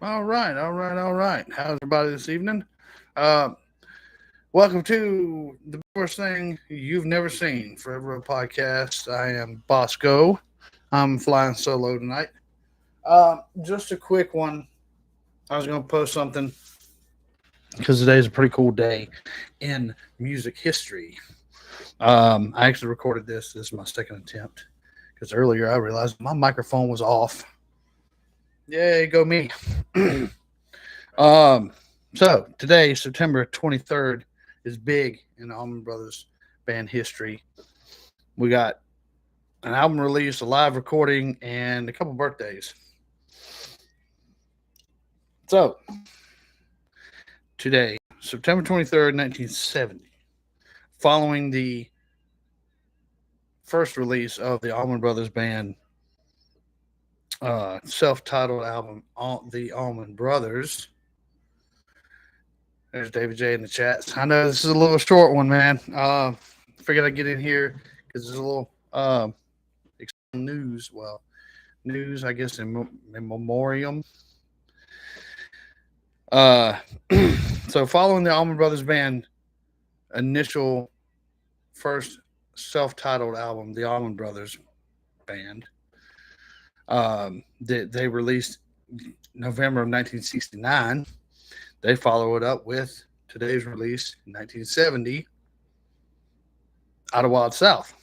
All right. How's everybody this evening? Uh, Welcome to the first thing you've never seen Forever a Podcast. I am Bosco. I'm flying solo tonight. Just a quick one. I was going to post something because today is a pretty cool day in music history. I actually recorded this. This is my second attempt because earlier I realized my microphone was off. Yay, go me. Um, so today, September 23rd, is big in Allman Brothers band history. We got an album release, a live recording, and a couple birthdays. So today, September 23rd, 1970, following the first release of the Allman Brothers band self-titled album, The Allman Brothers. There's David J in the chats. I know this is a little short one, man. Figured I'd get in here because there's a little news. Well, news, I guess, in memoriam. Uh, so following the Allman Brothers Band initial first self-titled album, the Allman Brothers Band, they released November of 1969. They follow it up with today's release in 1970, Idlewild South.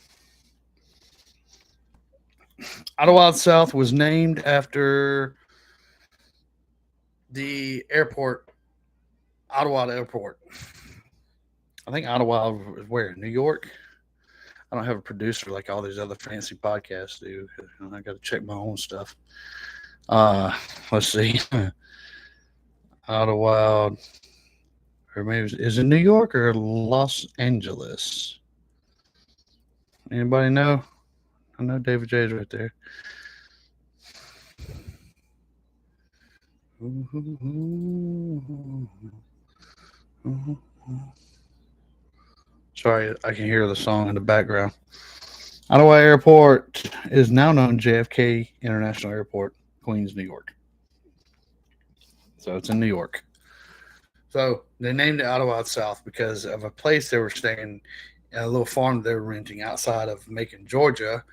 Idlewild South was named after the airport, Idlewild Airport. I think Idlewild is where? New York? I don't have a producer like all these other fancy podcasts do. I got to check my own stuff. Let's see. Idlewild, or maybe is it New York or Los Angeles? Anybody know? I know David J's right there. Sorry, I can hear the song in the background. Ottawa Airport is now known JFK International Airport, Queens, New York. So it's in New York. So they named it Ottawa South because of a place they were staying, a little farm they were renting outside of Macon, Georgia.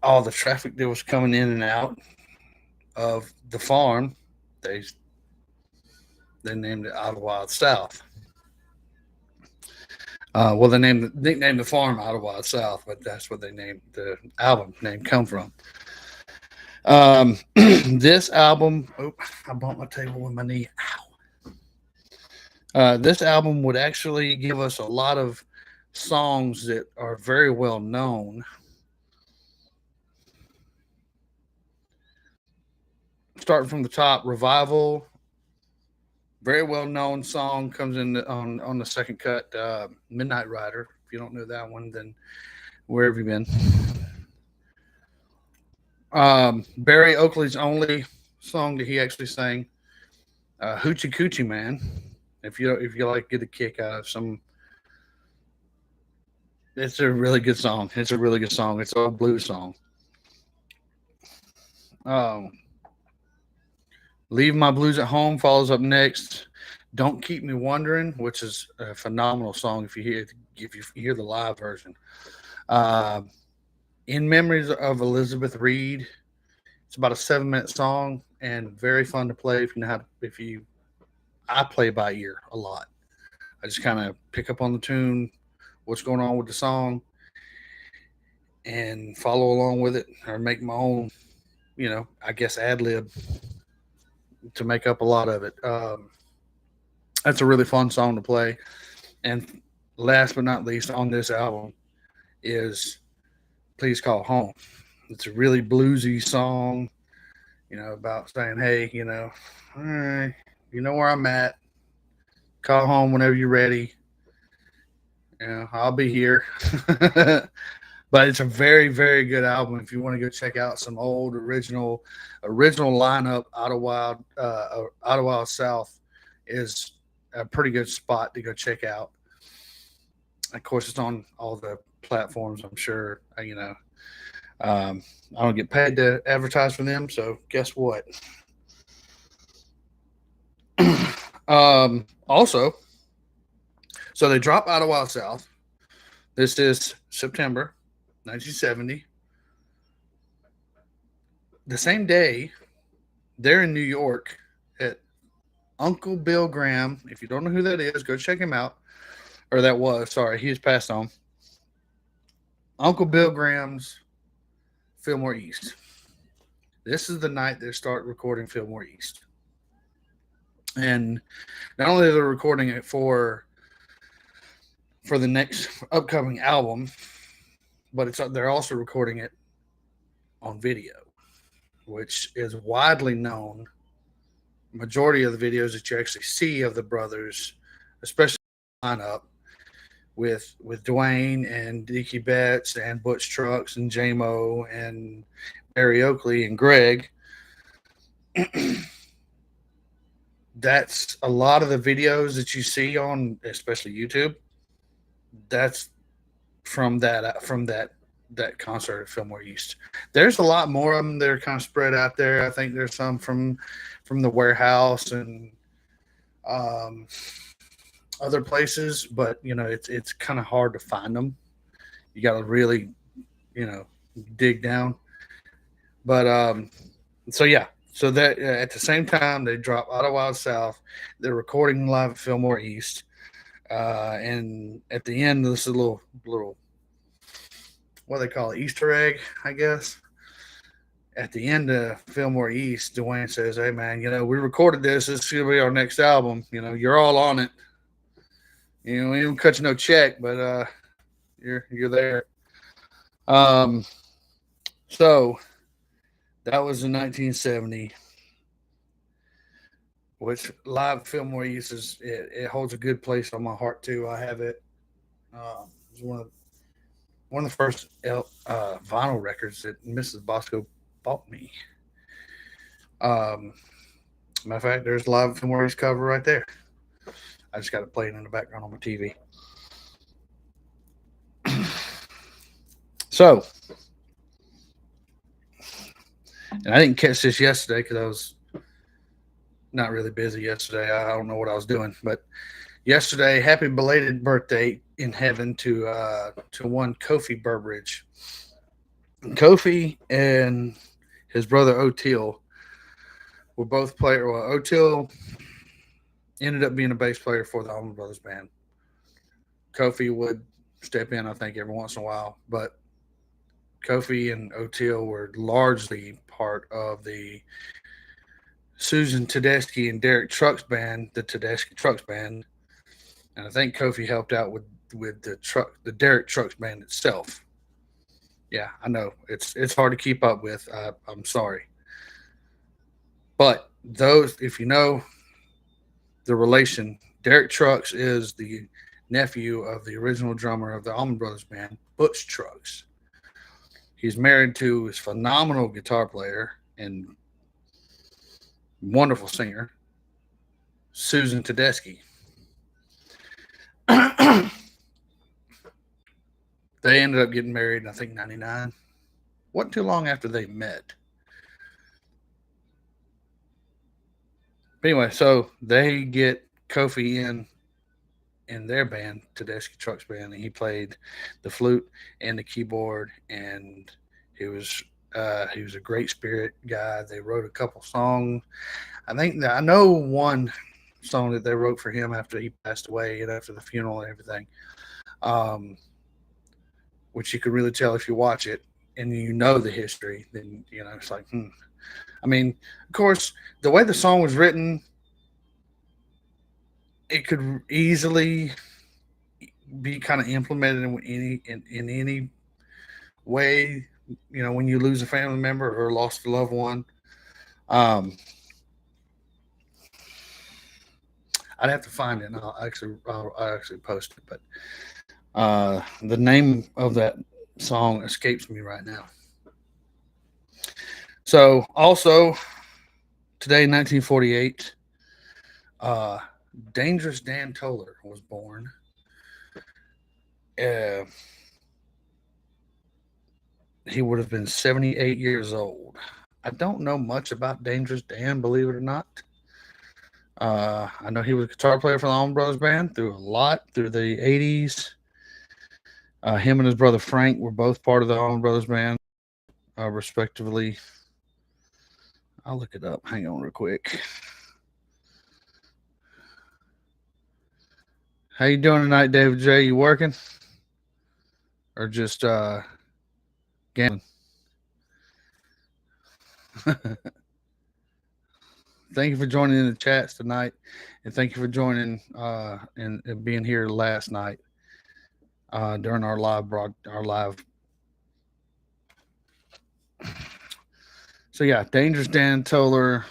All the traffic that was coming in and out of the farm, they they named it Ottawa South. Well, they nicknamed the farm Ottawa South, but that's what they named the album name come from. This album, oh, I bumped my table with my knee. Ow. This album would actually give us a lot of songs that are very well known. Starting from the top, Revival, very well known song comes in on the second cut. Midnight Rider. If you don't know that one, then where have you been? Barry Oakley's only song that he actually sang, Hoochie Coochie Man. If you like get a kick out of some, it's a really good song. It's a really good song. It's a blues song. Um, Leave My Blues at Home follows up next. Don't Keep Me Wondering, which is a phenomenal song if you hear the live version. Uh, in Memories of Elizabeth Reed. It's about a 7 minute song and very fun to play if you know how to, if you I play by ear a lot. I just kind of pick up on the tune, what's going on with the song, and follow along with it or make my own, I guess ad lib to make up a lot of it. That's a really fun song to play. And last but not least on this album is Please Call Home. It's a really bluesy song, about saying, hey, all right, you know where I'm at. Call home whenever you're ready. I'll be here. But it's a very, very good album. If you want to go check out some old original lineup, Ottawa South is a pretty good spot to go check out. Of course, it's on all the platforms. I'm sure. I don't get paid to advertise for them, so guess what? Also, so they drop out of Wild South. This is September 1970. The same day, they're in New York at Uncle Bill Graham. If you don't know who that is, go check him out. Or that was, sorry, he's passed on. Uncle Bill Graham's Fillmore East. This is the night they start recording Fillmore East. And not only are they recording it for the next upcoming album, but they're also recording it on video, which is widely known. Majority of the videos that you actually see of the brothers, especially lineup with Dwayne and Dickie Betts and Butch Trucks and J-Mo and Barry Oakley and Greg. That's a lot of the videos that you see on, especially YouTube. That's from that concert at Fillmore East. There's a lot more of them that are kind of spread out there. I think there's some from the warehouse and um, other places, but it's kind of hard to find them. You got to really dig down. But so yeah, so that at the same time they drop out of Wild South, they're recording live at Fillmore East, and at the end, this is a little what they call it, Easter egg, I guess. At the end of Fillmore East, Dwayne says, "Hey man, we recorded this. This is gonna be our next album. You're all on it. We don't cut you no check, but you're there." Um, so that was in 1970, which live Fillmore East it holds a good place on my heart too. I have it. It's one of the first vinyl records that Mrs. Bosco bought me. Um, Matter of fact, there's live Fillmore East cover right there. I just got to play it in the background on my TV. So, and I didn't catch this yesterday because I was not really busy yesterday. I don't know what I was doing, but yesterday, happy belated birthday in heaven to one Kofi Burbaige. Kofi and his brother O'Teal were both players. Well, O'Teal ended up being a bass player for the Allman Brothers band. Kofi would step in, I think, every once in a while, but Kofi and O'Teal were largely part of the Susan Tedeschi and Derek Trucks band, the Tedeschi Trucks band, and I think Kofi helped out with the Derek Trucks band itself. Yeah, I know it's hard to keep up with. I'm sorry, but those, if you know the relation, Derek Trucks is the nephew of the original drummer of the Allman Brothers band, Butch Trucks. He's married to his phenomenal guitar player and wonderful singer, Susan Tedeschi. They ended up getting married in, I think, 99. Wasn't too long after they met. But anyway, so they get Kofi in their band, Tedeschi Trucks band, and he played the flute and the keyboard, and he was a great spirit guy. They wrote a couple songs. I know one song that they wrote for him after he passed away and after the funeral and everything, um, which you could really tell if you watch it and you know the history. Then it's like, I mean, of course, the way the song was written, it could easily be kind of implemented in any way. When you lose a family member or lost a loved one, um, I'd have to find it. And I'll actually post it, but the name of that song escapes me right now. So also today, 1948, Dangerous Dan Toler was born. Uh, he would have been 78 years old. I don't know much about Dangerous Dan, believe it or not. I know he was a guitar player for the Allman Brothers Band through a lot through the 80s. Him and his brother Frank were both part of the Allman Brothers Band, respectively. I'll look it up. Hang on real quick. How you doing tonight, David J? You working or just gambling? Thank you for joining in the chats tonight, and thank you for joining and being here last night during our live. So yeah, Dangerous Dan Toler.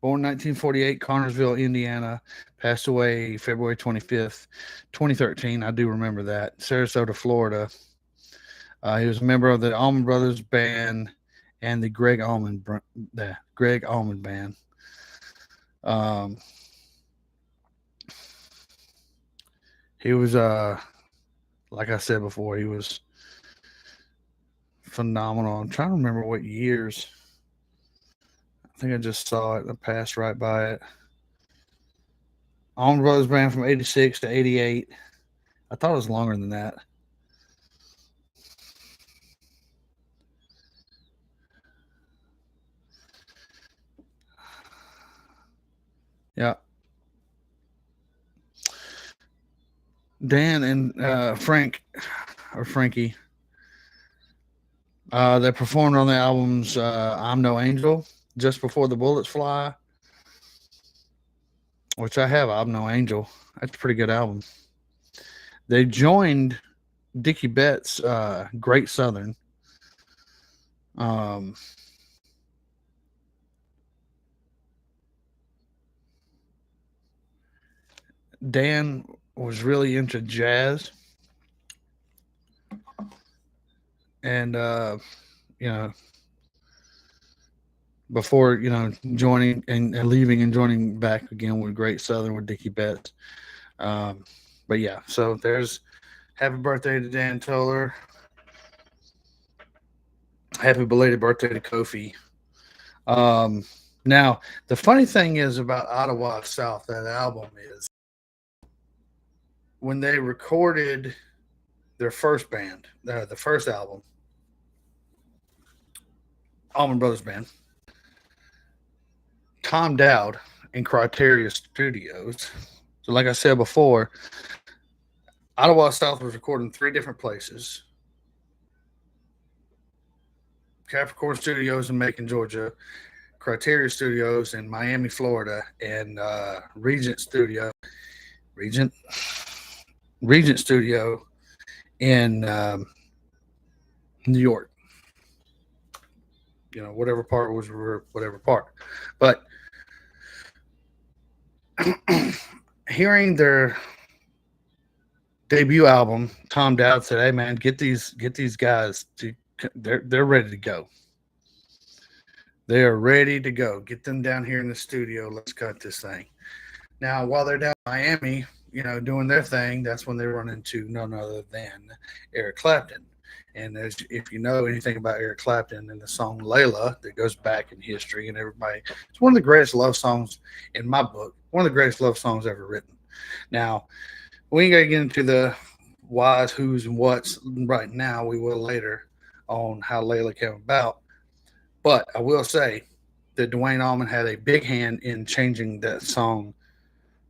Born 1948, Connersville, Indiana. Passed away February 25th, 2013. I do remember that. Sarasota, Florida. He was a member of the Allman Brothers Band and the Greg Allman Band. He was, like I said before, he was phenomenal. I'm trying to remember what years. I think I just saw it. I passed right by it. Allman Brothers Band from 86 to 88. I thought it was longer than that. Yeah. Dan and Frankie, they performed on the albums I'm No Angel, Just Before the Bullets Fly, which I have. I'm No Angel. That's a pretty good album. They joined Dickie Betts' Great Southern. Dan was really into jazz. And, before, joining and leaving and joining back again with Great Southern with Dickie Betts. But yeah, so there's happy birthday to Dan Toler. Happy belated birthday to Kofi. Now, the funny thing is about Ottawa South, that album is when they recorded their first band, the first album, Allman Brothers Band, Tom Dowd in Criteria Studios. So, like I said before, Ottawa South was recorded in 3 different places. Capricorn Studios in Macon, Georgia, Criteria Studios in Miami, Florida, and Regent Studio in New York. Whatever part was whatever part. But hearing their debut album, Tom Dowd said, "Hey man, get these guys to they're ready to go. They are ready to go. Get them down here in the studio. Let's cut this thing." Now, while they're down in Miami, doing their thing, that's when they run into none other than Eric Clapton. And if you know anything about Eric Clapton and the song Layla, that goes back in history, and everybody, it's one of the greatest love songs in my book, one of the greatest love songs ever written. Now, we ain't got to get into the whys, who's, and what's right now. We will later on how Layla came about. But I will say that Duane Allman had a big hand in changing that song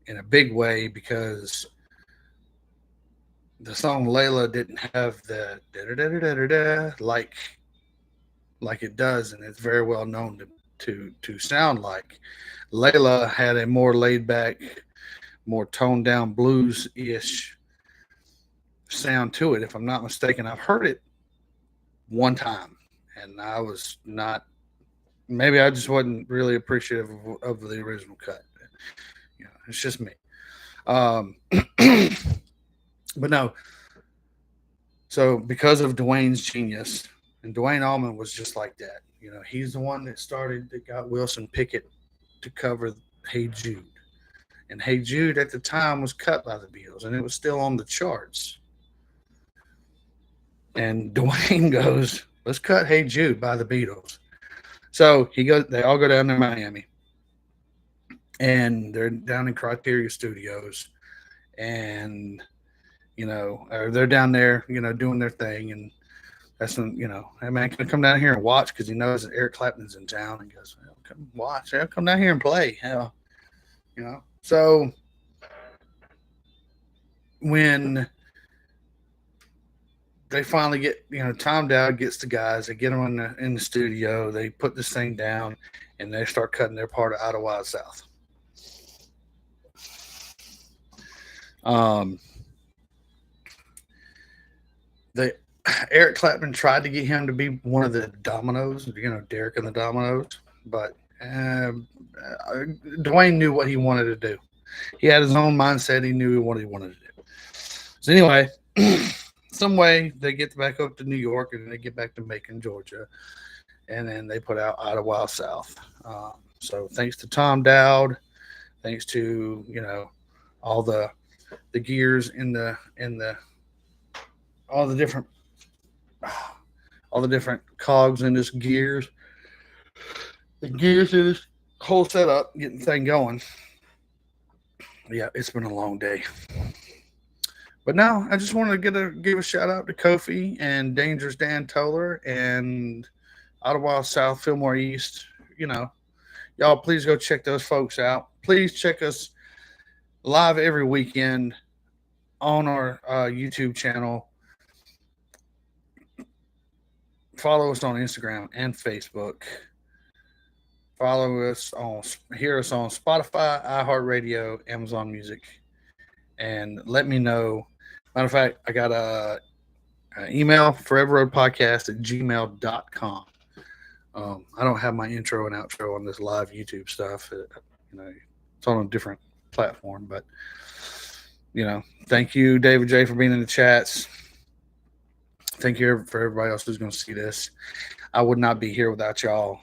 in a big way, because the song Layla didn't have the da-da-da-da-da-da like it does, and it's very well known to sound like. Layla had a more laid back, more toned down blues-ish sound to it, if I'm not mistaken. I've heard it one time, and I was not, maybe I just wasn't really appreciative of the original cut. It's just me. But no. So because of Duane's genius, and Duane Allman was just like that. He's the one that got Wilson Pickett to cover Hey Jude. And Hey Jude at the time was cut by the Beatles, and it was still on the charts. And Dwayne goes, "Let's cut Hey Jude by the Beatles." So he goes. They all go down to Miami, and they're down in Criteria Studios, and or they're down there, doing their thing, and that's when hey man, can I come down here and watch? Because he knows that Eric Clapton's in town, and goes, well, come watch. I'll come down here and play. Hell, So when they finally get, Tom Dowd gets the guys, they get them in the studio, they put this thing down, and they start cutting their part of Idlewild South. Eric Clapton tried to get him to be one of the Dominoes, Derek and the Dominoes, but Dwayne knew what he wanted to do. He had his own mindset. He knew what he wanted to do. So anyway, some way they get back up to New York, and they get back to Macon, Georgia, and then they put out Idlewild South. So thanks to Tom Dowd, thanks to all the gears in the all the different cogs in this gears, the gears in this whole setup, getting the thing going. Yeah, it's been a long day. But now I just wanted to give a shout out to Kofi and Dangerous Dan Toler and Idlewild South, Fillmore East. Y'all please go check those folks out. Please check us live every weekend on our YouTube channel. Follow us on Instagram and Facebook. Hear us on Spotify, iHeartRadio, Amazon Music, and let me know. Matter of fact, I got a email, foreverroadpodcast@gmail.com. I don't have my intro and outro on this live YouTube stuff. It's on a different platform, but thank you, David J, for being in the chats. Thank you for everybody else who's going to see this. I would not be here without y'all.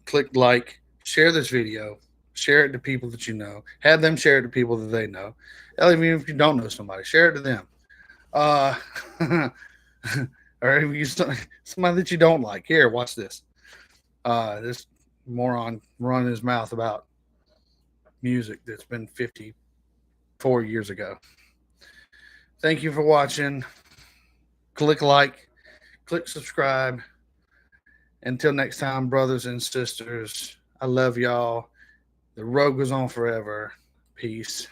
Click like, share this video, share it to people that you know. Have them share it to people that they know. Hell, even if you don't know somebody, share it to them. Or if you somebody that you don't like, here, watch this. This moron running his mouth about music that's been 54 years ago. Thank you for watching. Click like, click subscribe. Until next time, brothers and sisters, I love y'all. The road goes on forever. Peace.